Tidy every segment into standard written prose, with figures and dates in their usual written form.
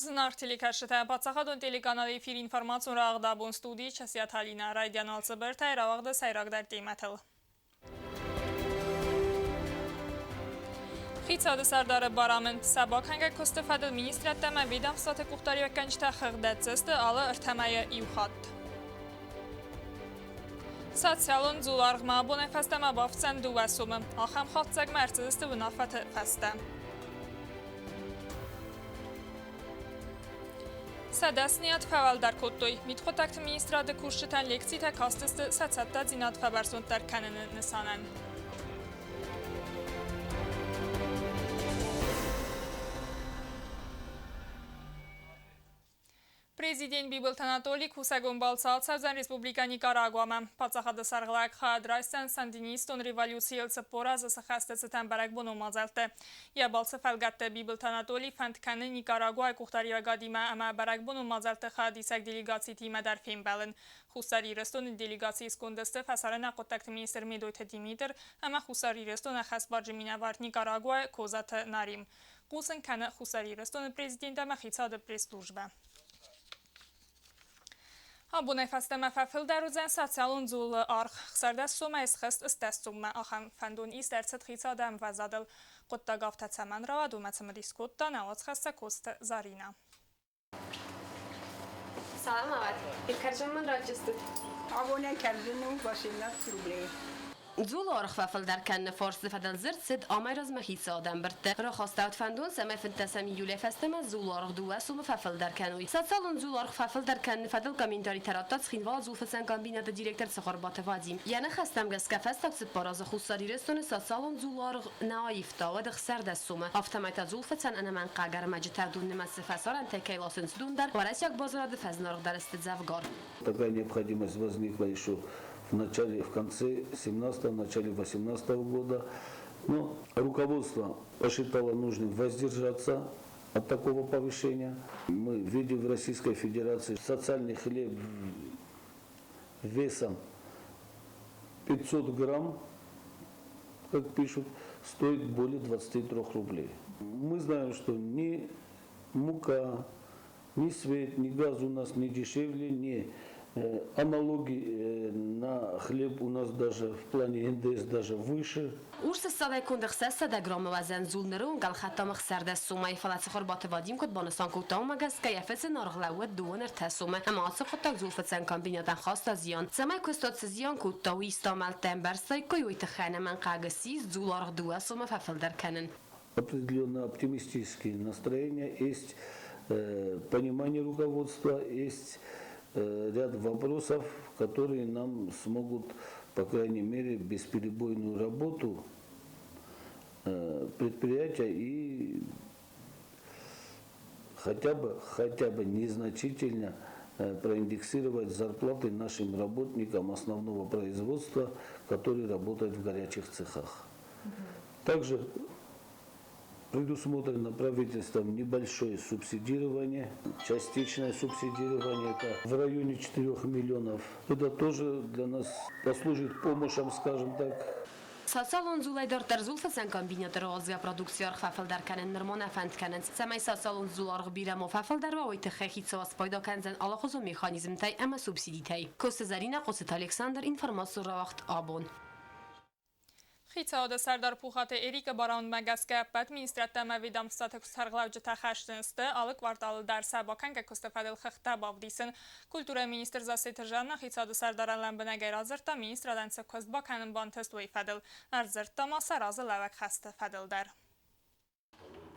Զնարդիլիկաշտը բացախադուն տելեկանալի ֆիր ինформացուն ռաղդաբուն ստուդի չասիատ հալինա ռայդյանալ ծբերտ է ռավաղդը սայրագդար տիմաթլ։ Խիցադը սարդարը բարամեն սաբակ հանգա կոստվադել մինիստրատ տեմը վիդամ ստատը կուղտարի վականջտա խղդատ ծստը ալը ըրթամայը իուխատ։ Սացիալուն զուլարղմա բուն է ֆաստամա բավցան դուվասումը, ախամ խաղցակ մәрցզստը վնաֆատ ֆաստա։ Սադասնիատ ֆավալդար կոտոյ, միտխոտակտ մինիստրադը կուրշտան լեկցի թե կաստստը սացատտա զինատ ֆաբարսուն տարկանն նսանան։ Президент Библ Танатолий Кусагон Балсал Савзан Республика Никарагуама. Пацахада сарглак хадрайсан сандинистон революцийл цепора за сахастецетан баракбону мазалте. Я балса фалгатте Библ Танатолий фантканы Никарагуа кухтария гадима ама баракбону мазалте хадисак делегации тима дар фембален. Хусари рестон делегации скондесте фасарена коттакт министр Медойте Димитр ама хусари рестон ахасбарджи минаварт Никарагуа козат нарим. Кусен кана хусари рестон президента махицада пресс-служба. Абунай фастема фафил дарузен социалун зул арх сарда сума исхст истастума ахам фандун истерцет хицадам вазадл qutta gafta цаман рава думацам дискутта навац хаста кост зарина. Salam avat. İlkercan racistı. Abone kerdinu başına problem. زول آرخ ففل در کن فارس فدل زرد سد آمای راز مخیص آدم برده را خواستوت فندون سمه فنتسمی یوله فستم زول آرخ دو سوم ففل در کنوی صد سالون زول آرخ ففل در کن فدل کامینتاری تراتات خینوال زول فسن کامبینات دیرکتر سخار باتفادیم یعنی خستم گس کفست تاکسد باراز خصاری رستون صد سالون زول آرخ نایفتا و دخسر دستومه افتمایت زول فتن انا من قاگر مجتر دون نمس فسار انتکی لاسنس دون در ورس یک بازار دفزنارخ در استزافگار. Такая необходимость возникла еще в конце 17-го, в начале 18-го года. Но руководство посчитало нужным воздержаться от такого повышения. Мы видим в Российской Федерации социальный хлеб весом 500 грамм, как пишут, стоит более 23 рублей. Мы знаем, что ни мука, ни свет, ни газ у нас не дешевле, ни аналоги на хлеб у нас даже в плане НДС даже выше. Урс الصدای کندخ 300 گرم وزن زول نرون قال خطا مخسر دست سومای فلات خور باتوادیم کد بانستان کوتا مگس که یفس نارغلوت دون ارتسومه اما اصل خود زول فتن کامبیناتن خواست زیان سمای کستاد زیان کوتا و استعمال تمبرسای کوی تخانه من قاگسی زول آرغ دو سومه ففل در کنن. Определенно оптимистические настроения, есть понимание руководства, есть ряд вопросов, которые нам смогут, по крайней мере, бесперебойную работу предприятия и хотя бы незначительно проиндексировать зарплаты нашим работникам основного производства, которые работают в горячих цехах. Также предусмотрено правительством небольшое субсидирование, частичное субсидирование, это в районе 4 миллионов. Это тоже для нас послужит помощью, скажем так. سالون زولای دار زول فسن کامبینات رازیا پرودکسیار خفل در کنن نرمان افند کنن سمای سالون زولارغ بیرم و ففل در و تخخیت سواس پایدا کنزن آلاخوز و میخانیزم تای اما سوبسیدی تای کوست زرینه قصت الکساندر اینفرماسیون را وقت آبون Խիցաոդը սարդար պուխատ է էրիկը բարաուն մագաս կապատ մինիստրատամա վիդամ ստատեք սարղլավ ջտախաշտնստը ալը կվարտալը դար սաբական կակոստեփադել խղտա բավդիսն կուլտուրա մինիստր զասեթը ժանա խիցաոդը սարդարան լամբնագայր ազրտա մինիստրադան ծկոստ բականն բանթեստ վեյֆադել արզրտա մասարազը լավակ խաստը ֆադել դար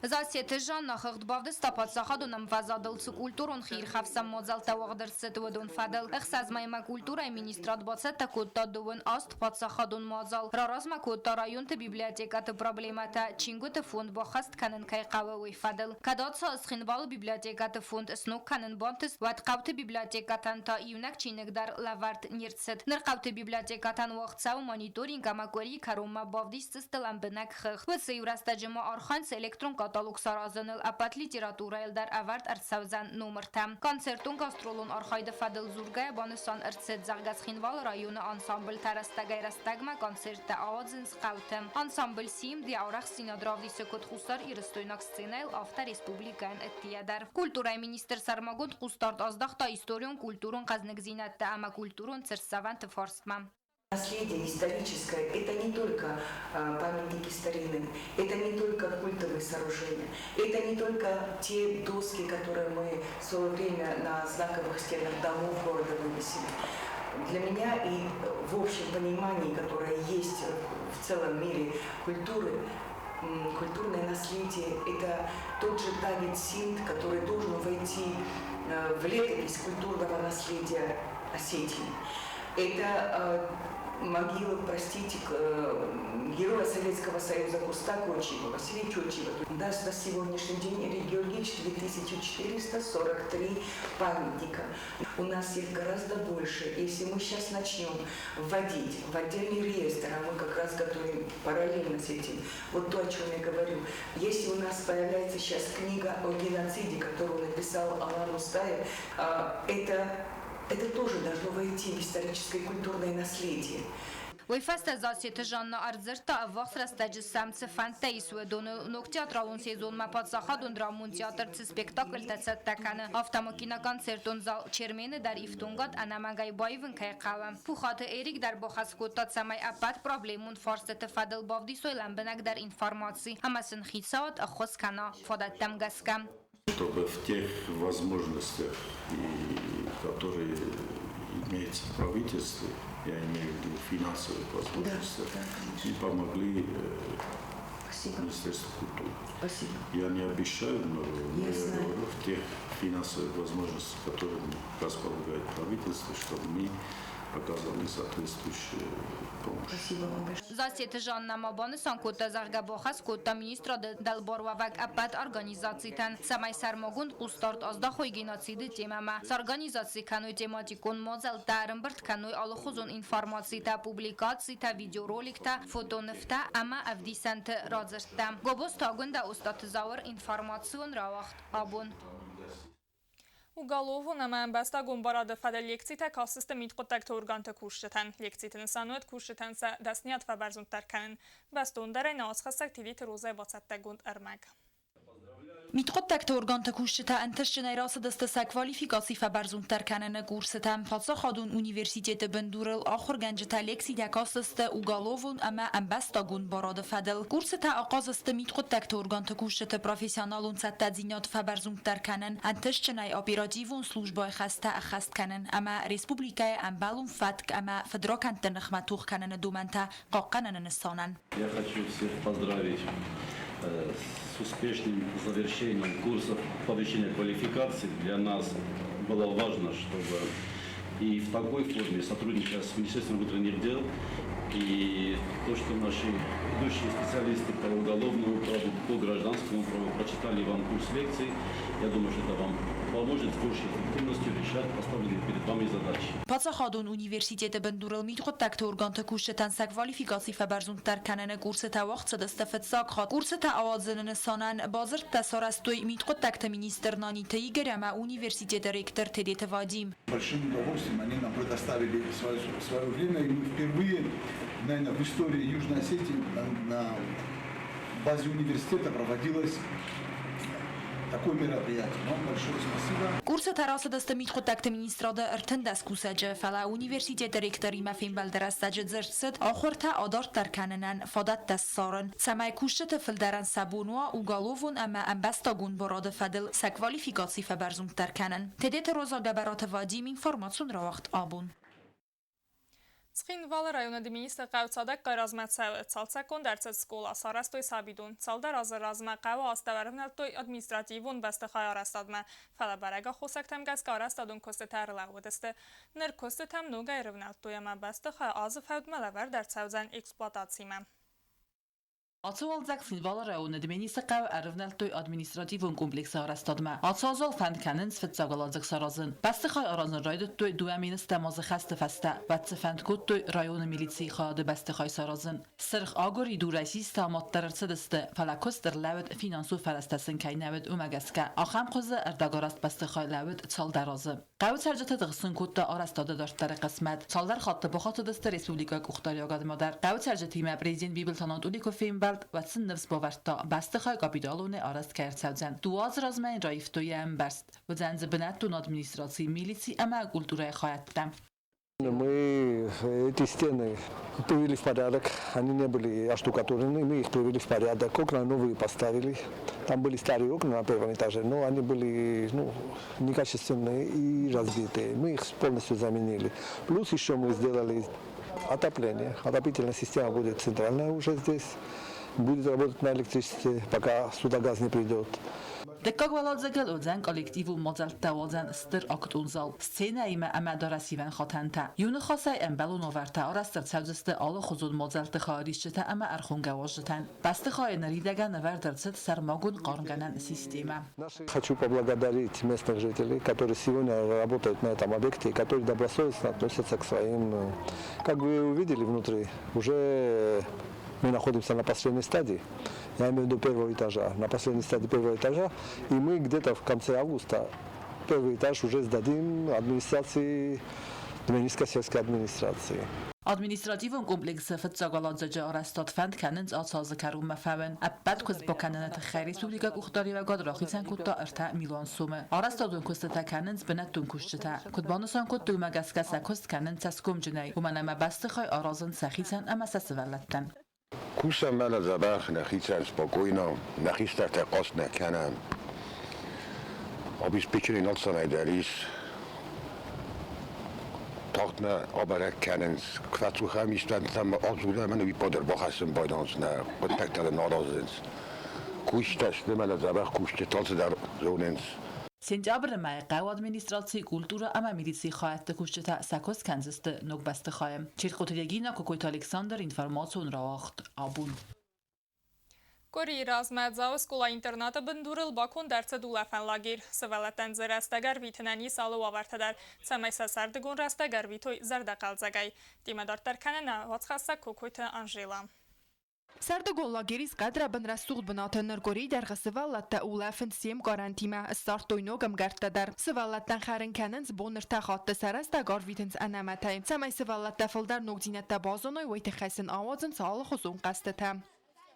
Засеты Жанна Хахтбавды стапат захадуном вазадылцы культурун хир хавсам мозал тавагдырсы тудун фадыл. Эхсазмайма культура министрат бацета кутта дувын аст пат захадун мозал. Раразма кутта районты библиотекаты проблемата чингуты фонд бахаст канын кайқавы фадыл. Кадатса асхинбал библиотекаты фонд снук канын бантыс ватқавты библиотекатан та июнак чинегдар лаварт нирцет. Нырқавты библиотекатан вақцау мониторинг амакори карума бавдис стыламбынак хых. Высы юрастаджима арханс электрон կատալոգ սարազնել ապատ լիտերատուրա էլ դար ավարտ արցավզան նոմրտամ։ Կոնցերտուն գաստրոլուն արխայդը ֆադել զուրգայ բանեսան արցետ զաղգացխինվալ ռայոնը անսամբլ տարաստագայրաստագմա կոնցերտը ավազին սխավտեմ։ Անսամբլ սիմ դի աուրախ սինադրավդի սոկոտ խուստար իրստոյնակ սցենայլ ավտա республикան էտիադար։ Կուլտուրայ մինիստր Սարմագոտ խուստարտ ազդախտա իստորիոն կուլտուրուն կազնգզինատта ама культурун церсаванты форстма. Наследие историческое – это не только памятники старинным, это не только культовые сооружения, это не только те доски, которые мы в свое время на знаковых стенах домов города вывесили. Для меня и в общем понимании, которое есть в целом мире культуры, культурное наследие – это тот же Давид Синт, который должен войти в летопись культурного наследия Осетии. Это могила, простите, героя Советского Союза Куста Кочиева, Василия Чочиева. У нас на сегодняшний день, Юрий Георгиевич, 2443 памятника. У нас их гораздо больше. Если мы сейчас начнем вводить в отдельный реестр, а мы как раз готовим параллельно с этим, вот то, о чем я говорю. Если у нас появляется сейчас книга о геноциде, которую написал Алан Устаев, это тоже должно войти в историческое и культурное наследие. Уйфаста заситы Жанна Ардзерта авахс растаджи самцы фанта исуэдону нок театралун сезон мапатсахадун драмун театрцы спектакль тацаттаканы автомакина концертун зал чермены дар ифтунгат анамагай байвын кайқавам. Пухаты эрик дар бохаскутат самай апат проблемун фарсеты фадыл бавди сойланбенак дар информации амасын хитсаат ахоскана фадаттам гаскам. Чтобы в тех возможностях, которые имеется в правительстве, я имею в виду финансовых возможностях, и помогли Министерству культуры. Спасибо. Я не обещаю, но я говорю, в тех финансовых возможностях, которыми располагает правительство, чтобы мы показали соответствующую помощь. Спасибо вам большое. Заситы Жанна Мабаны санкута заргабохас кута министра Далборвавак апат организациитан самай сармогунд устарт аздахой геноциды темама. С организации кануй тематикун мозал тарымбырт кануй алхузун информацията, публикацията, видеороликта, фотонефта, ама авдисанты разыртта. Гобос тагунда устаты завар информацион равахт абун. Ուգալովուն ամեն բաստա գումբարադը ֆադել лекցիთა կասստը միտկոտակ թորգանտը կուշչտան։ Лекցիթն սանուետ կուշչտան սա դասնիատ վաբարզուն տարքանն։ Բաստոն դարայն ասխասակ թիվիթ ռոզե բացատտագունդ արմակ։ Միտկոտակ թորգանտը կուշչտա ընթշջնայ ռասը դստսա կվալիֆիկացի վաբարզուն տարքանն կուրսըտան պացա խադուն ունիվերսիտետը բնդուրել ախոր գանջտա լեքսիդյա կասստը ուգալովուն ամա ամբաստա գումբարադը ֆադել։ Կուրսըտա աղազստը միտկոտակ թորգանտը կուշչտը պրոֆեսիոնալուն սատտադինյատ վաբարզուն տարքանն ընթշջնայ օպերատիվուն службой խաստա ախաստկանն ամա республикայ ամբալուն ֆատկ ամա ֆդրոքան տնխմատուղ կանն դումանտա qoqqanն նսանան։ Я хочу всех поздравить с успешным завершением курсов повышения квалификации. Для нас было важно, чтобы и в такой форме сотрудничать с Министерством внутренних дел, и то, что наши ведущие специалисты по уголовному праву, по гражданскому праву прочитали вам курс лекций, я думаю, что это вам поможет с большей эффективностью решать поставленные перед вами задачи. Բացախադուն ունիվերսիտետը բնդուրել միտղոտակ թորգանտը կուրսըտան սակ վալիֆիկացի վաբարզուն տարքանն կուրսըտա վաղցը դստվեցակ խատ կուրսըտա ավազնն սանան բազրտ տասարաստոյ միտղոտակ տ министрնանի թեի գրամա ունիվերսիտետը ректор Тедета Вадим. Большим удовольствием они нам предоставили свое время, и мы впервые, наверное, в истории Южной Осетии на базе университета проводилось такое мероприятие. Вам большое спасибо. Կուրսը տարասը դստը միտղոտակ տ министрադը ըրթնդաս կուսաջը ֆալա ունիվերսիտետը ռեկտորի մաֆին բալդարաստաջը ձրցըտ ախորթա ադարտ տարքաննան ֆադատ տասարն սամայ կուշտը ֆլդարան սաբունուա ուգալովուն ամա ամբաստագուն բորադը ֆադել սակվալիֆիկացի ֆաբարզում տարքանն Տեդետը Ռոզա Գաբարատը Վադիմ ինֆորմացիոն ռավախտ աբուն Սխինվալ ռայոնը դիմինիստը կայուցադակ կայրազմացավ ծալցակոն դարձեց սկոլա սարաստոյ սաբիդուն, ծալդար ազրազմակավը աստավարվնալտոյ ադմինիստրատիվուն բաստխայ արաստադմը, ֆալաբարագա խոսակտեմ գազ կարաստադուն կոստետար լաղուդստը, նր կոստետեմ նուգայ ռվնալտոյ ամա բաստխայ ազը ֆավդ մալավար դարձավզան էքսպլատացիմը։ Ացոալ ձակսին վալարայունը դմենիսը qավ ərivnəltөy administrativun kompleksi arastadma. Atsazal fəndkənin sfetsagaladıq sarazın. Bəstixay arazın raydıttöy duəmini stəmazı xəstə fəstə. Vətsi fəndkuttöy rayonu militsi xadı bəstixay sarazın. Sırx agori durəsi stamatlarırçıdıstı. Fəlakostır ləvət finansu fərəstəsin kəynəvət üməgəskə. Axam qızı ərdagarast bəstixay ləvət çaldarazı. Qavı çərcətə dığısın kutda arastadı dörtləri qısmət. Çaldar xattı boxatıdıstı Respublika Uxtaryoqad madar. Qavı çərcətimə prezident Bibil Tanantuliko Fimbəl واتسن نفس باورتا بستخای کابیتالونه آراست کرد سوزن دوaz razmen rayftoyem berst و زنز بناتون администрации милиции ама культура хаяттам. Мы эти стены привели в порядок, они не были оштукатурены, мы их привели в порядок, окна новые поставили, там были старые окна на первом этаже, но они были некачественные и разбитые, мы их полностью заменили. Плюс еще мы сделали отопление, отопительная система будет центральная уже здесь, будет работать на электричестве, пока сюда газ не придет. Деккаг валадзагал одзан коллективу модзалта вазан стыр актунзал сцена има амадарасиван хатанта юны خاصای امبلون آورته آرستر سوزسته آل خزود مدزلت خارجته اما ارخون گواجتن بسته خواهی نریدگن نوردرцет سرماگون قارنگنن سیستема. Хочу поблагодарить местных жителей, которые сегодня работают на этом объекте, которые добросовестно относятся к своим. Как вы увидели внутри, уже мы находимся на последней стадии. Я имею в виду первого этажа, на последней стадии первого этажа, и мы где-то в конце августа первый этаж уже сдадим администрации, Дмитриевской сельской администрации. Administrativun kompleksi fetsagaladzaja arastat fənd kənins atsazı kərun məfəvən əbbət küz bakənənət xəy Respublika Uxtari və qadraxitən kutta ərtə milan sumu. Arastadun küstətə kənins bənəttun küştətə. Kutbanısan kuttu məgəskəsə küst kənin səskum cünəy. Umənəmə bəsti xay arazın səxitən əmə səsivəlləttən. Kusem mele zabach nechicen spokojno, nechiste te kost nekenem. Abis pikiri nocsan idealis. Tachtne aberek kenens. Kvetsuchem istentem azul menü ipader bachasem bajdansne. Hogy pektere narazins. Kustes nemele zabach kustes talcedar zonins. Sentyabr maj qav administracji kultura ama milicji xayətdə kuşçıta sakos kənzistə nöqbəstə xayım. Çirxotilegina Kokoyt Aleksandr informasyon ravaxt abun. Կորի ռազմաձավ սկոլա ինտերնատը բնդուրել բակուն դարձը դուլաֆան լագիր, սվալատան զրաստագար վիթնանի սալու ավարտադար, ծամայսա սարդգուն ռաստագար վիթոյ զարդակալ զագայ, դիմադարտար կանանա վացխասա Kokoyt Անժելա. Սարդգոն լագերից կադրաբն ռասուղ բնաթը նրգորի դերղը սվալատը ուլաֆն սիեմ կարանտիմա ստարտոյնոգ ըմգարտադար, սվալատան խարնքաննց բոնրտա խատը սարաստագար վիթնց անամատայ, ծամայ սվալատը ֆլդար նոգձինետը բազոնոյ վայթը խեսն ավազն սալը խուսուն կաստըտը.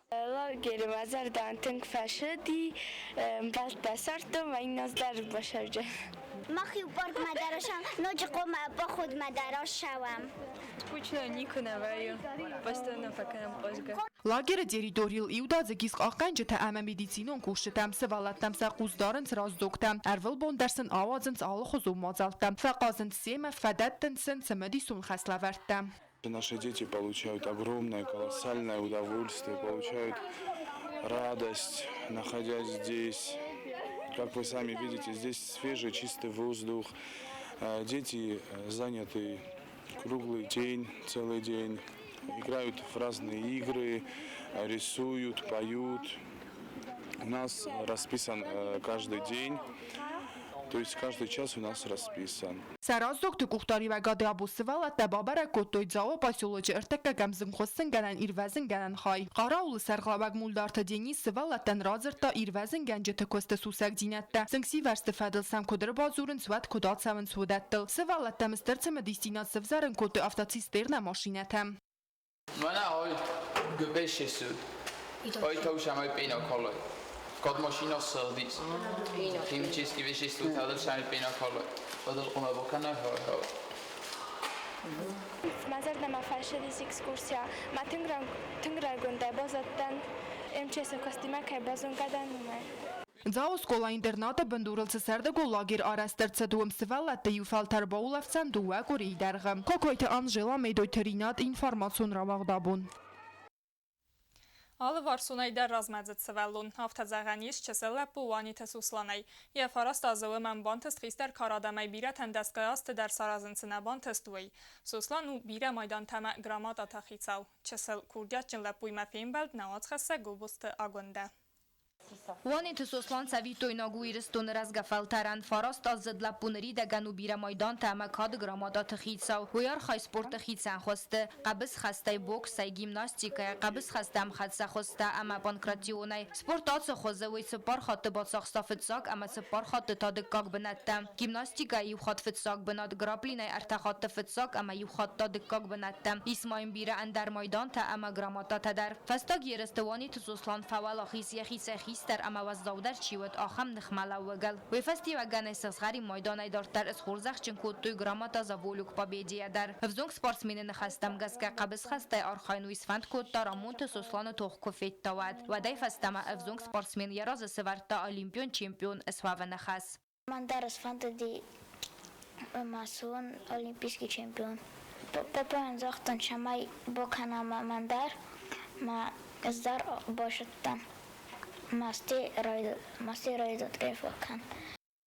Lageri mazardan tünk fashedi balta sarto و این نظر باشرجه مخی پارک مدراشم نوچ قوم با خود مدراش شوم Скучно никунаваю постоянно поканам озга Լագերը դերիդորիլ իուդազը գիսկ աղկանջը թե ամը մեդիցինոն կուշտամ սվալատամ սաղուզդարն ծրազդոկտամ әрվիլ բոնդարսն ավազնց ալը խոզում մոզալտամ ֆaqazın սեմը ֆադаттնսն սմդիսուն խասլավարտամ Наши дети получают огромное, колоссальное удовольствие, получают радость, находясь здесь. Как вы сами видите, здесь свежий, чистый воздух. Дети заняты круглый день, целый день. Играют в разные игры, рисуют, поют. У нас расписан каждый день. То есть каждый час у нас расписан. Սարազդոք թկուղտարի վագադի աբուսվալ ատա բաբարը կոտոյ ձավո պասյոլոջը ըրտակա գամզն խոսսն գանան իրվազն գանան խայ։ Կարա ուլը սարղլավագ մուլդարտը դենի սվալ ատան ռազրտա իրվազն գանջը թկոստը սուսակ դինատտա։ Սնքսի վարստը ֆադլ սամ կոդր բազուրն սվատ կոդացավն սուդատտլ։ Սվալ ատա մստերցը մդիստինատ սվզարն կոտոյ ավտացիստերնա մաշինատամ։ Mənə oy göbeş esud. Oy tavşamay peyna kolay. Kad maşina sığdıyız. Kim çizgi ve şey tutalır seni peyna kolay. Badal ona bakana ha. Mazar nama fashediz ekskursiya. Ma tengrar gonda bazattan emçese kostime kay bazon qadan numay. Ձաու սկոլա ինտերնատը բնդուրելցը սարդգո լագիր արաստերցը դուում սվալատը յուֆալտար բաուլավցան դուա գորի դարղը։ Կոկոյթը Անժելա մեդոյ թրինատ ինվարմացուն ռավաղդաբուն։ Ալը վարսունայ դեր ռազմաձդ սվելուն, ավթաձաղանիս չսել է պուվանի թսուսլանայ, և հարաստ ազովը մեն բանթստ խիստեր կարադամայ բիրը թնդասկայաստ դեր սարազնցնա բանթստուй. Սուսլան ու բիրը մայդան թեմը գրամատ ատախիցավ, չսել կուրդյատ ճնլեպույ մեֆին բելդ նավաց խեսը գուբուստ ագոնդը. Вани тусослан савитoi нагуирстон разгафалтаран фараст аз здлапунери даган бира майдан тама кад грамада тхицав вяр хай спорт тхицан хосте قبض خسته بوکس گیمناستیکا قبض خسته ام خدسه خوسته اما پانکراتیونای سپورتات خوزه وی سپار خاط با ساخت فتساق اما سپار خاط تا دکاک بنتم گیمناستیکا یو خاط فتساق بنات گراپلینای ارتخاط فتساق اما یو خاط تا دکاک بنتم اسمایم بیره اندر میدان تا اما گراماتا تدر فستا گیرستوانی تسوسلان فوال خیس خیستر اما وزداودر چیوت آخم نخملا وگل و فستی وگن اسخری میدان دارتر از خورزخ چنکوت توی گراماتا زاولوک پابیدیه در افزونگ سپورتسمن نخستم گسکه قبض خسته آرخاین ویسفند کود تارامون تسوسلان توخ کفیت تاود و دی فستم افزونگ سپورتسمن یراز سورتا اولیمپیون چمپیون اسواو نخس من درس فانتدی مسون اولیمپیسکی چمپیون پپن زاختن شمای بکنم من در ما از در باشدم مستی رایدت گرفتن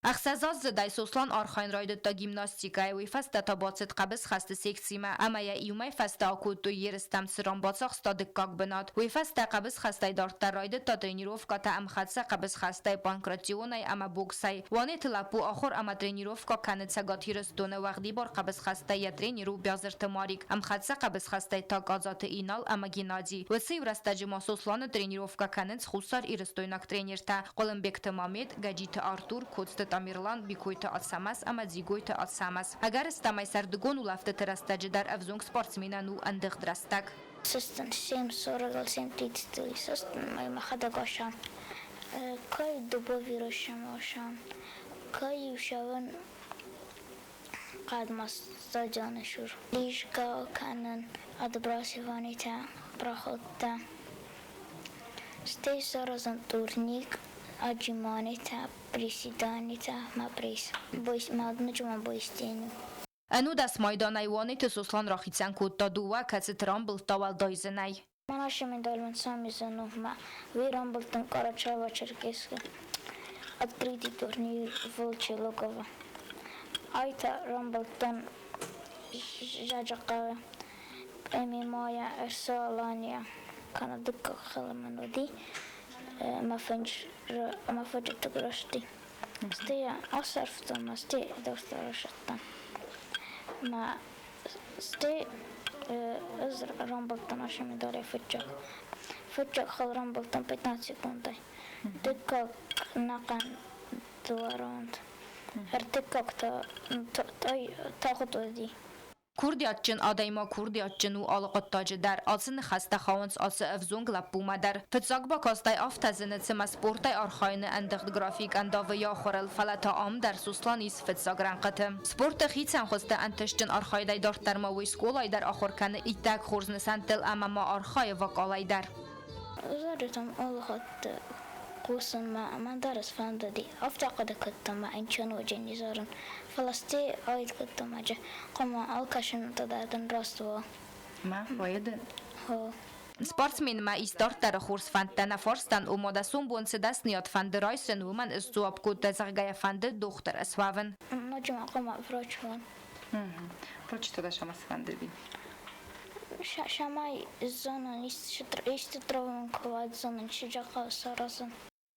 اخسازاز زدای سوسلان آرخاین رایدت تا گیمناستیکای وی فست تا باتت قبض خست سیکسیما اما یا ایومای فست آکود تو یرستم سران باتساخ ستا دکاک بناد وی فست قبض خستای دارتر رایدت تا ترینیروفکا تا ام خدسه قبض خستای پانکراتیونای اما بوکسای وانی تلپو آخر اما ترینیروفکا کنت سگات هیرستونه وقتی بار قبض خستای یا ترینیرو بیازرت ماریک ام خدسه قبض خستای تا گازات اینال اما گینادی و سی ورستاجی ما سوسلان ترینیروفکا کنت خصار ایرستویناک ترینیرتا قلمبک تمامید گجیت آرتور کودست Тамирлан бикойта атсамас ама дзигойта атсамас. Агар стамай сардгон улафта терастаджи дар авзунг спортсменану андых драстак. Состан 7:40-7:30 состан май махада гашан. Кай дубови рошам ашан. Кай ушаван قدماس زاجانشور. لیشگاه کنن ادبراسیوانیتا براخوتا. ستی سرازن تورنیک Аджиманита, приседанита, маприс. Маднучма боистину. انو دست مایدان ایوانی تسوسلان راخیتسن کود تا دوه کسی ترامبل تاول دایزنای. من هاشم دالمن سامی زنو ما ویرامبلتن کارچاوا چرکسکه. Открытый турнир Волчелокова. Айта Рамблтон Жаджакава. Премимая Эрсалания. Канадыка Халамануди. ما فنج تقرشتي استي أصرفت ما استي دورت رشتن ما استي أزر رامبلتن عشان مداري فجأة خل رامبلتن 15 سكوندي دقق نقن دواراند ارتقاق تاخد ودي Kurdiyatçın adayma Kurdiyatçın u alıqıttacı der alsın xəstə xavans ası əvzung lapuma der fıtsaq bakastay aftazını cima sportay arxayını əndıq grafik əndavı yaxırıl falata am der suslan is fıtsaq rənqıtı sporta xitsən xəstə əntəştin arxayday dartdarma və skolay der axırkanı itək xorzını səntil əmama arxayı vaqalay der زرتم ألغت قوسن ما درس فانددي أفتقد كنت ما إنشان وجني زارن فلستي أيد كنت ما جا قم ألكشن تدادن راستوا ما ويدن هو Sportsmen ma istartara khurs fantana forstan u modasun bonse dasniat fanderaysen woman istuap kut zagaya fande dochter aswaven نجم قم فروشون Proč to daš ama sfandedi? شماي الزون يستطرون كواد زون شجاقة سراسن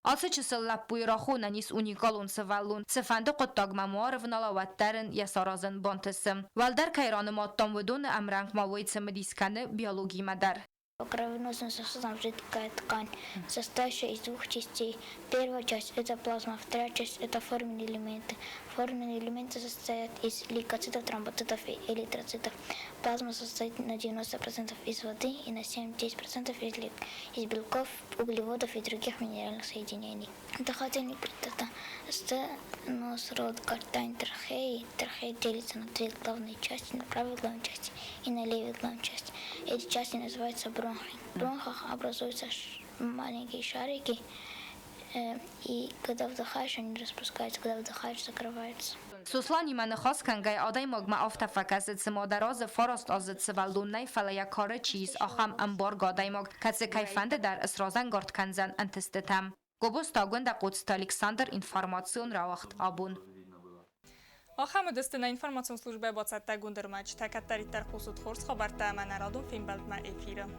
Alsa çısıllap buyraxuna nis unikalun sıvallun. Sıfandı qottag mamuarıvın alavattarın yasarazın bontısım. Valdar kayranı mattam vudun amrank mavayt самодисканы биологии мадар. Кровеносный сосуд жидкая ткань, состоящая из двух частей. Первая часть – это плазма, вторая часть – это форменные элементы. Форменные элементы состоят из лейкоцитов, тромбоцитов и эритроцитов. Плазма состоит на 90% из воды и на 7-10% из белков, углеводов и других минеральных соединений. Дыхательный путь – это нос, рот, гортань, трахеи. Трахея делится на две главные части – на правой главной части и на левой главной части. Эти части называются бронхи. В бронхах образуются маленькие шарики, и когда вдыхаешь, они распускаются, когда вдыхаешь, закрываются. Սուսլան իմանը խոսքան գայ ադայ մոգմա ավտաֆակասից մոդարոզը ֆորոստ ազıt սվալդուննայ ֆալaya քարը չիզ ախամ ամբոր գադայ մոգ կացեկայ ֆանդը դար սրոզան գորտքանզան ընտստետամ Գոբոս տագոն դակոց Ալեքսանդր ինֆորմացիոն ռավախտ աբուն Ախամը դստնա ինформационная служба բացատա գունդրմաչ թակատարի տար խուսուտ խորս խաբարտա մանարադուն ֆիլմ բալտմա էֆիրը